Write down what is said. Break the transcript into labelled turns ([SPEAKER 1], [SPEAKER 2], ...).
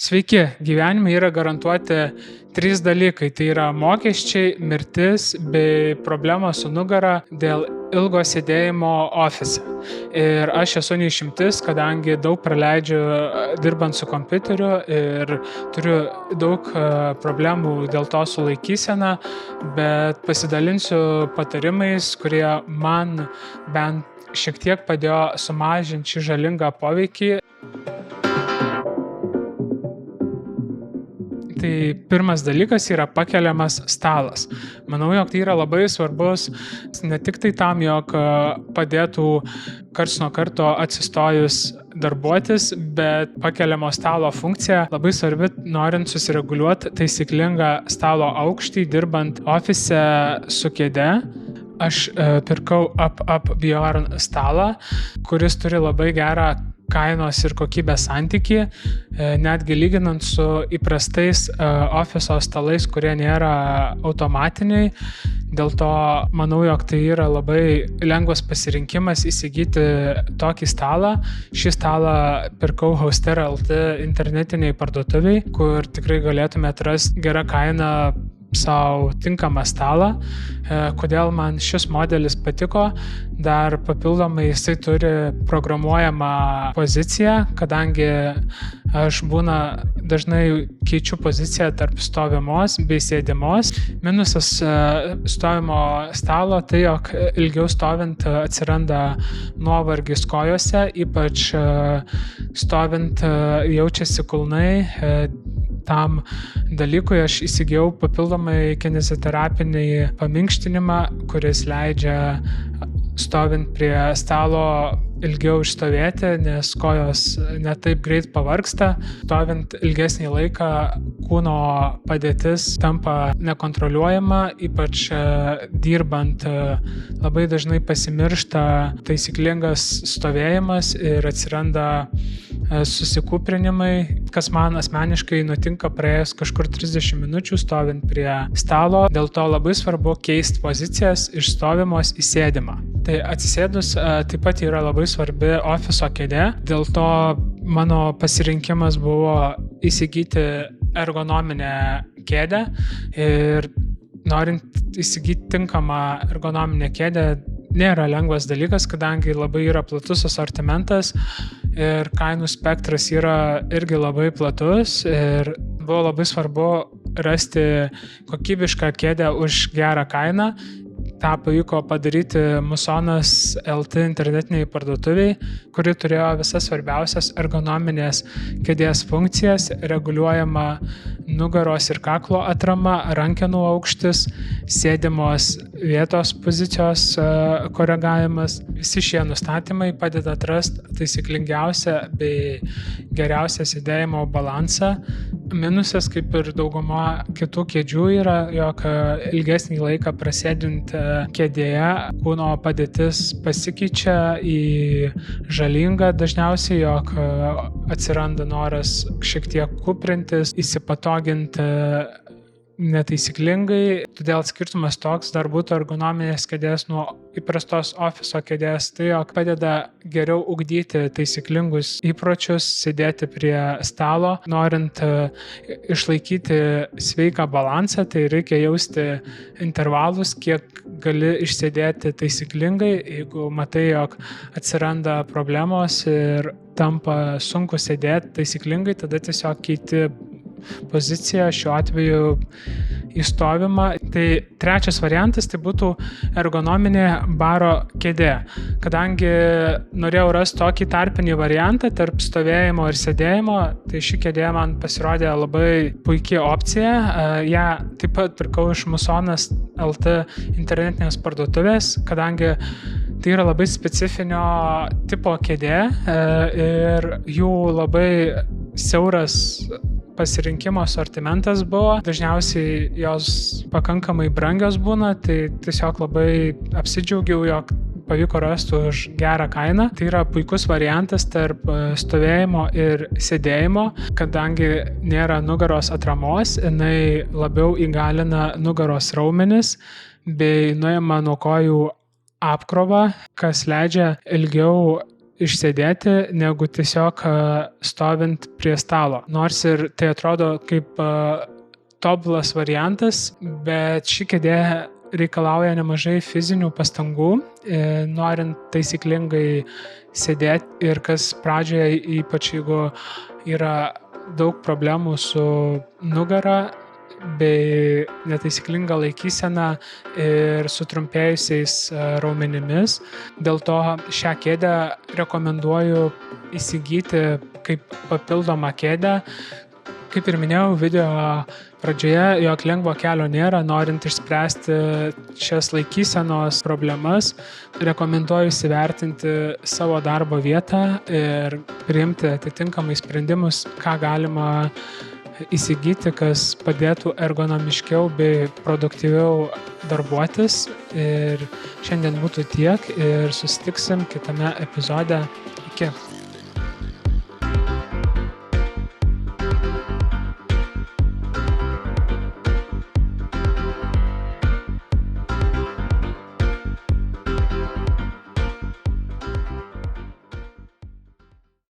[SPEAKER 1] Sveiki, gyvenime yra garantuoti 3 dalykai. Tai yra mokesčiai, mirtis bei problemos su nugara dėl ilgo sėdėjimo ofise. Ir aš esu neišimtis, kadangi daug praleidžiu dirbant su kompiuteriu ir turiu daug problemų dėl to su laikysena, bet pasidalinsiu patarimais, kurie man bent šiek tiek padėjo sumažinti šį žalingą poveikį. Tai pirmas dalykas yra pakeliamas stalas. Manau, jog tai yra labai svarbus ne tik tai tam, jog padėtų karts nuo karto atsistojus darbuotis, bet pakeliamo stalo funkcija labai svarbi, norint susireguliuoti taisyklingą stalo aukštį, dirbant ofise su kėde. Aš pirkau Up Bjorn stalą, kuris turi labai gerą kainos ir kokybės santykį, netgi lyginant su įprastais ofiso stalais, kurie nėra automatiniai. Dėl to manau, jog tai yra labai lengvas pasirinkimas įsigyti tokį stalą. Šį stalą pirkau Hauster.lt internetiniai parduotuviai, kur tikrai galėtumėte rasti gerą kainą savo tinkamą stalą. Kodėl man šis modelis patiko? Dar papildomai jisai turi programuojamą poziciją, kadangi aš dažnai keičiu poziciją tarp stovimos bei sėdimos. Minusas stovimo stalo tai, jog ilgiau stovint atsiranda nuovargis kojose, ypač stovint jaučiasi kulnai. Tam dalykui aš įsigijau papildomai kineziterapinį paminkštinimą, kuris leidžia stovint prie stalo ilgiau išstovėti, nes kojos netaip greit pavargsta. Stovint ilgesnį laiką kūno padėtis tampa nekontroliuojama, ypač dirbant labai dažnai pasimiršta taisyklingas stovėjimas ir atsiranda susikūprinimai, kas man asmeniškai nutinka praėjus kažkur 30 minučių stovint prie stalo. Dėl to labai svarbu keisti pozicijas iš stovimos į sėdimą. Tai atsisėdus taip pat yra labai svarbi ofiso kėdė. Dėl to mano pasirinkimas buvo įsigyti ergonominę kėdę. Ir norint įsigyti tinkamą ergonominę kėdę nėra lengvas dalykas, kadangi labai yra platus asortimentas ir kainų spektras yra irgi labai platus ir buvo labai svarbu rasti kokybišką kėdę už gerą kainą. Ta pavyko padaryti Musonas.lt internetiniai parduotuviai, kuri turėjo visas svarbiausias ergonominės kėdės funkcijas, reguliuojama nugaros ir kaklo atrama, rankenų aukštis, sėdimos vietos pozicijos koregavimas. Visi šie nustatymai padeda atrasti taisyklingiausią bei geriausią sėdėjimo balansą. Minusas, kaip ir dauguma kitų kėdžių, yra, jog ilgesnį laiką prasėdint kėdėje kūno padėtis pasikeičia į žalingą dažniausiai, jog atsiranda noras šiek tiek kuprintis, įsipatoginti netaisyklingai. Todėl skirtumas toks dar būtų ergonominės kėdės nuo įprastos ofiso kėdės, tai jog padeda geriau ugdyti taisyklingus įpročius, sėdėti prie stalo. Norint išlaikyti sveiką balansą, tai reikia jausti intervalus, kiek gali išsėdėti taisyklingai. Jeigu matai, jog atsiranda problemos ir tampa sunku sėdėti taisyklingai, tada tiesiog keiti poziciją, šiuo atveju į stovimą. Tai trečias variantas tai būtų ergonominė baro kėdė. Kadangi norėjau rasti tokį tarpinį variantą tarp stovėjimo ir sėdėjimo, tai ši kėdė man pasirodė labai puikia opcija. Ja taip pat pirkau iš Musonas.lt internetinės parduotuvės, kadangi tai yra labai specifinio tipo kėdė ir jų labai siauras pasirinkimo asortimentas buvo. Dažniausiai jos pakankamai brangios būna, tai tiesiog labai apsidžiaugiau, jog pavyko rasti už gerą kainą. Tai yra puikus variantas tarp stovėjimo ir sėdėjimo, kadangi nėra nugaros atramos, jinai labiau įgalina nugaros raumenis bei nuima nuo kojų apkrovą, kas leidžia ilgiau išsėdėti, negu tiesiog stovint prie stalo. Nors ir tai atrodo kaip tobulas variantas, bet ši kėdė reikalauja nemažai fizinių pastangų, norint taisyklingai sėdėti ir kas pradžioje, ypač jeigu yra daug problemų su nugara bei netaisyklinga laikysena ir sutrumpėjusiais raumenimis. Dėl to šią kėdę rekomenduoju įsigyti kaip papildomą kėdę. Kaip ir minėjau video pradžioje, jog lengvo kelio nėra, norint išspręsti šias laikysenos problemas. Rekomenduoju įsivertinti savo darbo vietą ir priimti atitinkamai sprendimus, ką galima įsigyti, kas padėtų ergonomiškiau bei produktyviau darbuotis. Ir šiandien būtų tiek ir susitiksim kitame epizode. Iki.